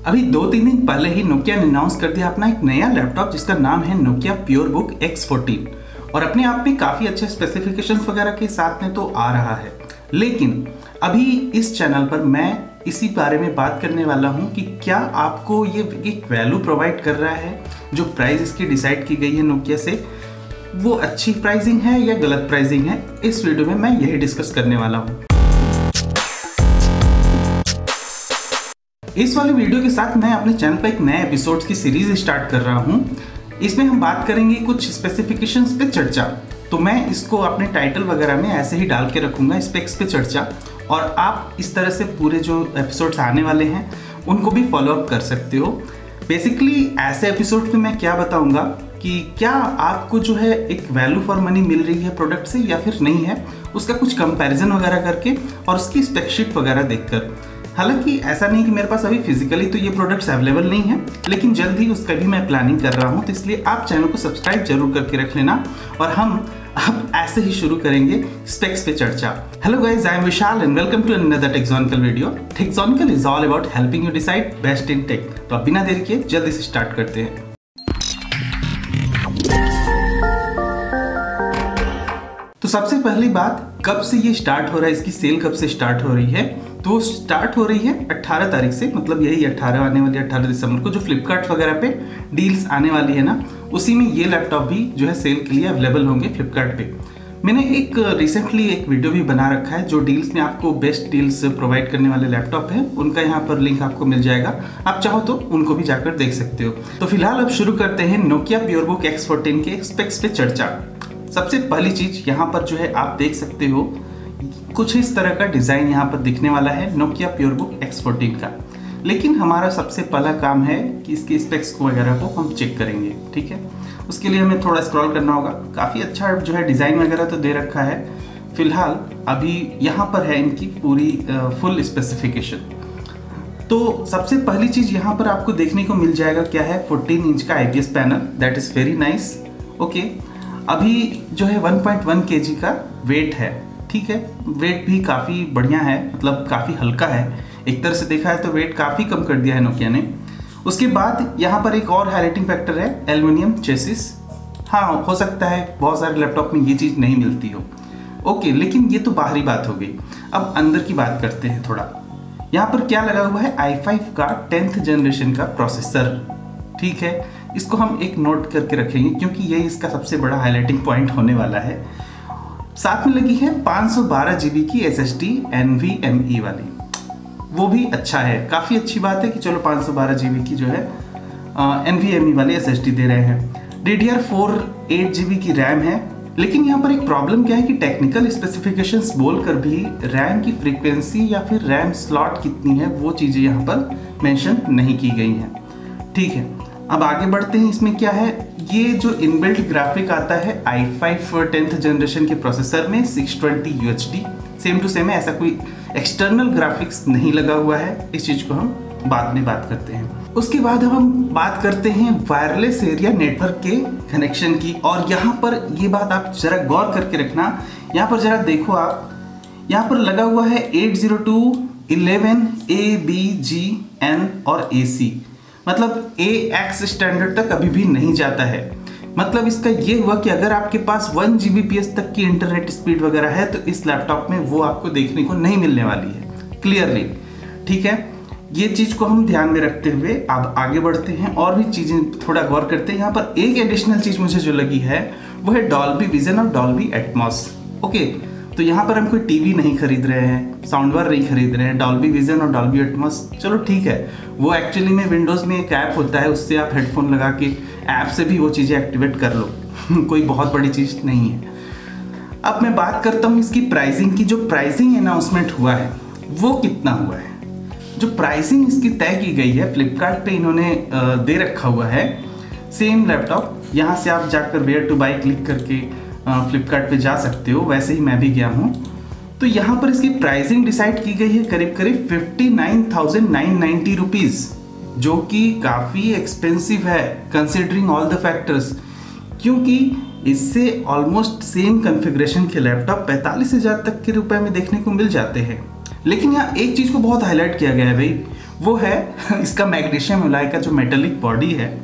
अभी 2-3 दिन पहले ही नोकिया ने अनाउंस कर दिया अपना एक नया लैपटॉप जिसका नाम है नोकिया प्योरबुक X14 और अपने आप में काफ़ी अच्छे स्पेसिफिकेशंस वगैरह के साथ में तो आ रहा है। लेकिन अभी इस चैनल पर मैं इसी बारे में बात करने वाला हूं कि क्या आपको ये एक वैल्यू प्रोवाइड कर रहा है, जो प्राइस इसकी डिसाइड की गई है नोकिया से, वो अच्छी प्राइसिंग है या गलत प्राइसिंग है। इस वीडियो में मैं यही डिस्कस करने वाला हूँ। इस वाले वीडियो के साथ मैं अपने चैनल पर एक नए एपिसोड्स की सीरीज स्टार्ट कर रहा हूँ। इसमें हम बात करेंगे कुछ स्पेसिफिकेशंस पे चर्चा। तो मैं इसको अपने टाइटल वगैरह में ऐसे ही डाल के रखूँगा, स्पेक्स पे चर्चा, और आप इस तरह से पूरे जो एपिसोड्स आने वाले हैं उनको भी फॉलो अप कर सकते हो। बेसिकली ऐसे एपिसोड में मैं क्या बताऊँगा कि क्या आपको जो है एक वैल्यू फॉर मनी मिल रही है प्रोडक्ट से या फिर नहीं है, उसका कुछ कंपैरिजन वगैरह करके और उसकी स्पेकशीट वगैरह देखकर। हालांकि ऐसा नहीं कि मेरे पास अभी फिजिकली तो ये प्रोडक्ट्स अवेलेबल नहीं है, लेकिन जल्द ही उसका भी मैं प्लानिंग कर रहा हूँ, तो इसलिए आप चैनल को सब्सक्राइब जरूर करके रख लेना। और हम अब ऐसे ही शुरू करेंगे स्पेक्स पे चर्चा। Hello guys, I am Vishal and welcome to another Techsonical video. Techsonical is all about helping you decide best in tech. तो अब बिना देरी किए जल्दी से स्टार्ट करते हैं। तो सबसे पहली बात, कब से ये स्टार्ट हो रहा है, इसकी सेल कब से स्टार्ट हो रही है? तो स्टार्ट हो रही है 18 तारीख से, मतलब यही 18 आने वाली 18 दिसंबर को जो फ्लिपकार्ट वगैरह पे डील्स आने वाली है ना, उसी में ये लैपटॉप भी जो है सेल के लिए अवेलेबल होंगे फ्लिपकार्ट पे। मैंने एक रिसेंटली एक वीडियो भी बना रखा है जो डील्स में आपको बेस्ट डील्स प्रोवाइड करने वाले लैपटॉप है, उनका यहाँ पर लिंक आपको मिल जाएगा, आप चाहो तो उनको भी जाकर देख सकते हो। तो फिलहाल अब शुरू करते हैं नोकिया प्योरबुक X14 के स्पेक्स पे चर्चा। सबसे पहली चीज यहाँ पर जो है आप देख सकते हो, कुछ इस तरह का डिजाइन यहाँ पर दिखने वाला है नोकिया प्योरबुक X14 का। लेकिन हमारा सबसे पहला काम है कि इसके स्पेक्स वगैरह को हम चेक करेंगे, ठीक है। उसके लिए हमें थोड़ा स्क्रॉल करना होगा। काफ़ी अच्छा जो है डिज़ाइन वगैरह तो दे रखा है। फिलहाल अभी यहाँ पर है इनकी पूरी फुल स्पेसिफिकेशन। तो सबसे पहली चीज़ यहाँ पर आपको देखने को मिल जाएगा क्या है, 14 इंच का IPS panel, that is very nice. Okay, अभी जो है 1.1 kg का वेट है, ठीक है। वेट भी काफ़ी बढ़िया है, मतलब काफ़ी हल्का है। एक तरह से देखा है तो वेट काफ़ी कम कर दिया है नोकिया ने। उसके बाद यहाँ पर एक और हाईलाइटिंग फैक्टर है, एल्युमिनियम चेसिस। हाँ, हो सकता है बहुत सारे लैपटॉप में ये चीज़ नहीं मिलती हो। ओके, लेकिन ये तो बाहरी बात हो गई। अब अंदर की बात करते हैं थोड़ा। यहाँ पर क्या लगा हुआ है, i5 का 10th जनरेशन का प्रोसेसर, ठीक है। इसको हम एक नोट करके रखेंगे क्योंकि ये इसका सबसे बड़ा हाईलाइटिंग पॉइंट होने वाला है। साथ में लगी है 512 GB की SSD NVMe वाली, वो भी अच्छा है, काफ़ी अच्छी बात है कि चलो 512 GB की जो है NVMe वाली SSD दे रहे हैं। DDR4 8 GB की रैम है। लेकिन यहाँ पर एक प्रॉब्लम क्या है कि टेक्निकल स्पेसिफिकेशंस बोलकर भी रैम की फ्रीक्वेंसी या फिर रैम स्लॉट कितनी है वो चीज़ें यहाँ पर मेंशन नहीं की गई हैं, ठीक है। अब आगे बढ़ते हैं। इसमें क्या है, ये जो इनबिल्ट ग्राफिक आता है i5 10th जनरेशन के प्रोसेसर में 620 UHD, सेम टू सेम है, ऐसा कोई एक्सटर्नल ग्राफिक्स नहीं लगा हुआ है। इस चीज़ को हम बाद में बात करते हैं। उसके बाद अब हम बात करते हैं वायरलेस एरिया नेटवर्क के कनेक्शन की। और यहाँ पर ये बात आप जरा गौर करके रखना, यहाँ पर जरा देखो आप, यहाँ पर लगा हुआ है 802.11a,b,g,n और AC, मतलब AX स्टैंडर्ड तक अभी भी नहीं जाता है। मतलब इसका ये हुआ कि अगर आपके पास 1 Gbps तक की इंटरनेट स्पीड वगैरह है तो इस लैपटॉप में वो आपको देखने को नहीं मिलने वाली है क्लियरली, ठीक है। ये चीज़ को हम ध्यान में रखते हुए अब आगे बढ़ते हैं और भी चीज़ें थोड़ा गौर करते हैं। यहाँ पर एक एडिशनल चीज़ मुझे जो लगी है वो है डॉल्बी विजन और डॉल्बी एटमॉस। ओके, तो यहाँ पर हम कोई टीवी नहीं खरीद रहे हैं, साउंड बार नहीं खरीद रहे हैं, डॉल्बी विजन और डॉल्बी एटमॉस चलो ठीक है, वो एक्चुअली में विंडोज़ में एक ऐप होता है, उससे आप हेडफोन लगा के ऐप से भी वो चीज़ें एक्टिवेट कर लो कोई बहुत बड़ी चीज़ नहीं है। अब मैं बात करता हूँ इसकी प्राइसिंग की। जो प्राइसिंग अनाउंसमेंट हुआ है वो कितना हुआ है, जो प्राइसिंग इसकी तय की गई है फ्लिपकार्ट पे इन्होंने दे रखा हुआ है। सेम लैपटॉप, यहाँ से आप जाकर वेयर टू बाई क्लिक करके फ्लिपकार्ट पे जा सकते हो, वैसे ही मैं भी गया हूँ। तो यहाँ पर इसकी प्राइसिंग डिसाइड की गई है करीब करीब 59,990 रुपीज़, जो कि काफ़ी एक्सपेंसिव है कंसिडरिंग ऑल द फैक्टर्स, क्योंकि इससे ऑलमोस्ट सेम कॉन्फ़िगरेशन के लैपटॉप 45,000 तक के रुपए में देखने को मिल जाते हैं। लेकिन यहाँ एक चीज़ को बहुत हाईलाइट किया गया है भाई, वो है इसका मैग्नीशियम एलॉय का जो मेटेलिक बॉडी है,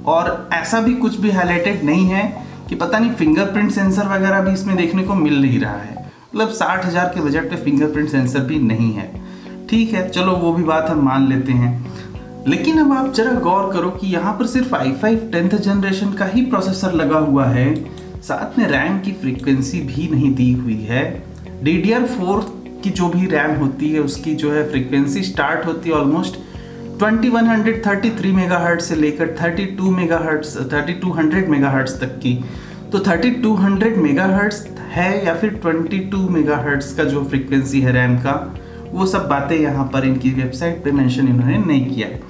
और ऐसा भी कुछ भी हाईलाइटेड नहीं है कि पता नहीं फिंगरप्रिंट सेंसर वगैरह भी इसमें देखने को मिल नहीं रहा है। मतलब 60,000 के बजट पे फिंगरप्रिंट सेंसर भी नहीं है। ठीक है, चलो वो भी बात हम मान लेते हैं। लेकिन अब आप जरा गौर करो कि यहाँ पर सिर्फ i5 10th जनरेशन का ही प्रोसेसर लगा हुआ है, साथ में रैम की फ्रीक्वेंसी भी नहीं दी हुई है। DDR4 की जो भी रैम होती है उसकी जो है फ्रीक्वेंसी स्टार्ट होती है ऑलमोस्ट 2133 मेगाहर्ट्ज से लेकर 3200 मेगाहर्ट्ज तक की। तो 3200 मेगाहर्ट्ज है या फिर 22 मेगाहर्ट्ज का जो फ्रीक्वेंसी है रैम का, वो सब बातें यहाँ पर इनकी वेबसाइट पे मेंशन इन्होंने नहीं किया है।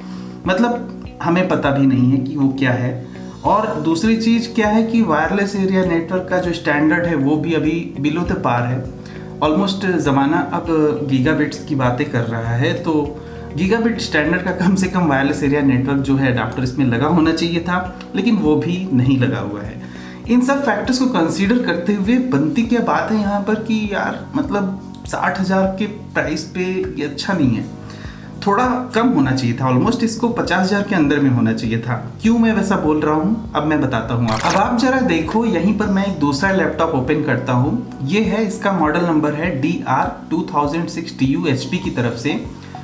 मतलब हमें पता भी नहीं है कि वो क्या है। और दूसरी चीज़ क्या है कि वायरलेस एरिया नेटवर्क का जो स्टैंडर्ड है वो भी अभी बिलो द पार है। ऑलमोस्ट ज़माना अब गीगाबिट्स की बातें कर रहा है, तो गीगाबिट स्टैंडर्ड का कम से कम वायरलेस एरिया नेटवर्क जो है अडाप्टर इसमें लगा होना चाहिए था, लेकिन वो भी नहीं लगा हुआ है। इन सब फैक्टर्स को कंसीडर करते हुए बनती क्या बात है यहाँ पर कि यार मतलब 60,000 के प्राइस पे ये अच्छा नहीं है, थोड़ा कम होना चाहिए था। ऑलमोस्ट इसको 50,000 के अंदर में होना चाहिए था। क्यों मैं वैसा बोल रहा हूँ अब मैं बताता हूँ। अब आप जरा देखो, यहीं पर मैं एक दूसरा लैपटॉप ओपन करता हूँ। ये है, इसका मॉडल नंबर है DR2006TU HP की तरफ से,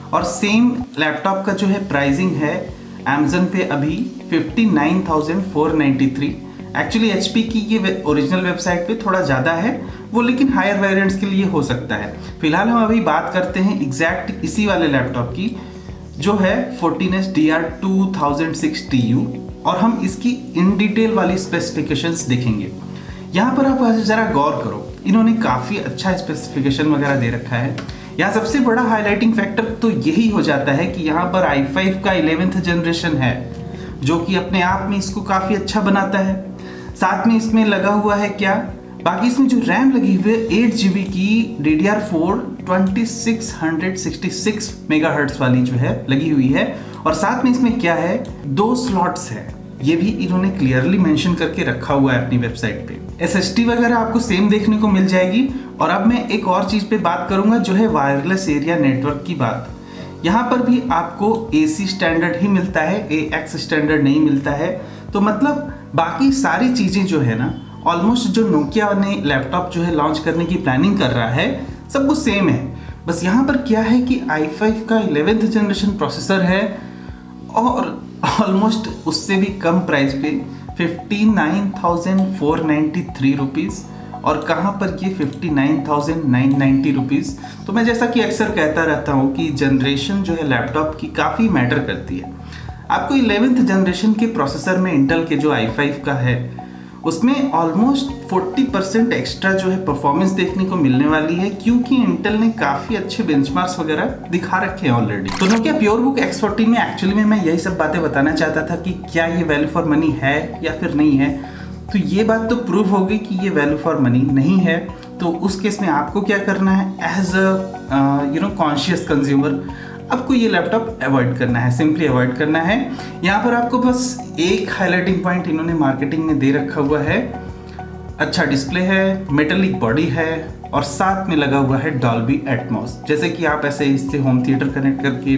और सेम लैपटॉप का जो है प्राइसिंग है अमेजन पे अभी 59,493। एक्चुअली HP की ये ओरिजिनल वेबसाइट पे थोड़ा ज़्यादा है वो, लेकिन हायर वेरिएंट्स के लिए हो सकता है। फिलहाल हम अभी बात करते हैं एग्जैक्ट इसी वाले लैपटॉप की जो है 14S DR2006TU, और हम इसकी इन डिटेल वाली स्पेसिफिकेशंस देखेंगे। यहाँ पर आप ज़रा गौर करो, इन्होंने काफ़ी अच्छा स्पेसिफिकेशन वगैरह दे रखा है। यहाँ सबसे बड़ा हाईलाइटिंग फैक्टर तो यही हो जाता है कि यहाँ पर i5 का 11th जनरेशन है, जो कि अपने आप में इसको काफ़ी अच्छा बनाता है। साथ में इसमें लगा हुआ है क्या, बाकी इसमें जो रैम लगी हुई है 8GB की DDR4 2666 मेगाहर्ट्ज वाली जो है लगी हुई है, और साथ में इसमें क्या है 2 स्लॉट्स है, ये भी इन्होंने क्लियरली मेंशन करके रखा हुआ है अपनी वेबसाइट पे। SSD वगैरह आपको सेम देखने को मिल जाएगी। और अब मैं एक और चीज़ पे बात करूंगा जो है वायरलेस एरिया नेटवर्क की बात। यहाँ पर भी आपको AC स्टैंडर्ड ही मिलता है, AX स्टैंडर्ड नहीं मिलता है। तो मतलब बाकी सारी चीज़ें जो है ना, ऑलमोस्ट जो नोकिया ने लैपटॉप जो है लॉन्च करने की प्लानिंग कर रहा है सब कुछ सेम है। बस यहाँ पर क्या है कि i5 का 11th जनरेशन प्रोसेसर है, और ऑलमोस्ट उससे भी कम प्राइस पे 59,493 रुपीज़, और कहाँ पर ये 59,990 रुपीज़। तो मैं जैसा कि अक्सर कहता रहता हूँ कि जनरेशन जो है लैपटॉप की काफ़ी मैटर करती है। आपको 11th जनरेशन के प्रोसेसर में इंटेल के जो i5 का है उसमें ऑलमोस्ट 40% एक्स्ट्रा जो है परफॉर्मेंस देखने को मिलने वाली है, क्योंकि इंटेल ने काफ़ी अच्छे बेंचमार्क्स वगैरह दिखा रखे हैं ऑलरेडी। तो नोकिया प्योरबुक X14 में एक्चुअली में मैं यही सब बातें बताना चाहता था कि क्या ये वैल्यू फॉर मनी है या फिर नहीं है। तो ये बात तो प्रूव हो गई कि ये वैल्यू फॉर मनी नहीं है। तो उस केस में आपको क्या करना है, एज अ कॉन्शियस कंज्यूमर आपको ये लैपटॉप अवॉइड करना है, सिंपली अवॉइड करना है। यहाँ पर आपको बस एक हाईलाइटिंग पॉइंट इन्होंने मार्केटिंग में दे रखा हुआ है, अच्छा डिस्प्ले है, मेटेलिक बॉडी है, और साथ में लगा हुआ है डॉल्बी एटमॉस। जैसे कि आप ऐसे इससे होम थिएटर कनेक्ट करके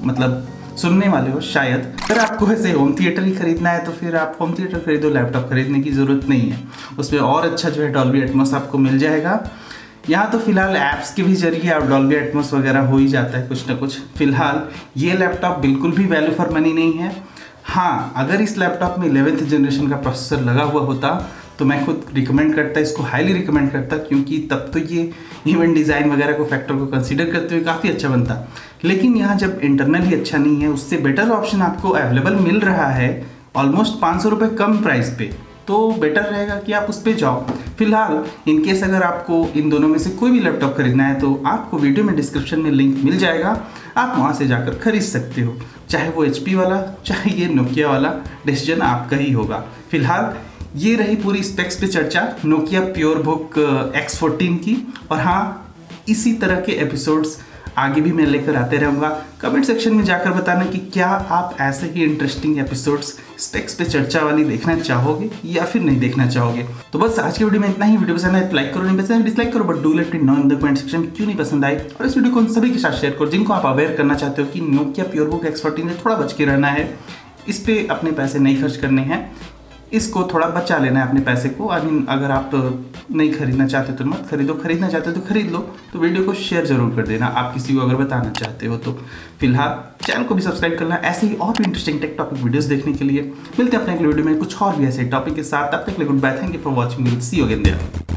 मतलब सुनने वाले हो शायद। अगर आपको ऐसे होम थिएटर ही खरीदना है तो फिर आप होम थिएटर खरीदो, लैपटॉप खरीदने की ज़रूरत नहीं है। उसमें और अच्छा जो है डॉल्बी एटमॉस आपको मिल जाएगा। यहाँ तो फिलहाल ऐप्स के भी जरिए आप डॉल्बी एटमॉस वगैरह हो ही जाता है कुछ ना कुछ। फिलहाल ये लैपटॉप बिल्कुल भी वैल्यू फॉर मनी नहीं है। हाँ, अगर इस लैपटॉप में 11th जनरेशन का प्रोसेसर लगा हुआ होता तो मैं खुद रिकमेंड करता, इसको हाईली रिकमेंड करता, क्योंकि तब तो ये इवेंट डिज़ाइन वगैरह को फैक्टर को कंसीडर करते हुए काफ़ी अच्छा बनता। लेकिन यहाँ जब इंटरनल ही अच्छा नहीं है, उससे बेटर ऑप्शन आपको अवेलेबल मिल रहा है ऑलमोस्ट 500 रुपये कम प्राइस पे, तो बेटर रहेगा कि आप उस पर जाओ। फिलहाल इनकेस अगर आपको इन दोनों में से कोई भी लैपटॉप खरीदना है तो आपको वीडियो में डिस्क्रिप्शन में लिंक मिल जाएगा, आप वहाँ से जाकर खरीद सकते हो। चाहे वो HP वाला चाहे ये नोकिया वाला, डिसीजन आपका ही होगा। फिलहाल ये रही पूरी स्पेक्स पे चर्चा नोकिया प्योरबुक X14 की। और हाँ, इसी तरह के एपिसोड्स आगे भी मैं लेकर आते रहूँगा। कमेंट सेक्शन में जाकर बताना कि क्या आप ऐसे ही इंटरेस्टिंग एपिसोड्स स्पेक्स पे चर्चा वाली देखना चाहोगे या फिर नहीं देखना चाहोगे। तो बस आज की वीडियो में इतना ही। वीडियो पसंद आए तो लाइक करो, नहीं पसंद डिसलाइक करो, but do let me know in the comment section में क्यों नहीं पसंद आई। और इस वीडियो को सभी के साथ शेयर करो जिनको आप अवेयर करना चाहते हो कि नोकिया प्योरबुक X14 से थोड़ा बच के रहना है, इस पे अपने पैसे नहीं खर्च करने हैं, इसको थोड़ा बचा लेना है अपने पैसे को। आई मीन अगर आप नहीं खरीदना चाहते तो मत खरीदो, खरीदना चाहते हो तो खरीद लो। तो वीडियो को शेयर जरूर कर देना आप किसी को अगर बताना चाहते हो तो। फिलहाल चैनल को भी सब्सक्राइब करना ऐसे ही और भी इंटरेस्टिंग टेक टॉपिक वीडियोस देखने के लिए। मिलते हैं अपने अगले वीडियो में कुछ और भी ऐसे टॉपिक के साथ। तब तक के लिए goodbye, thank you for watching, see you again there.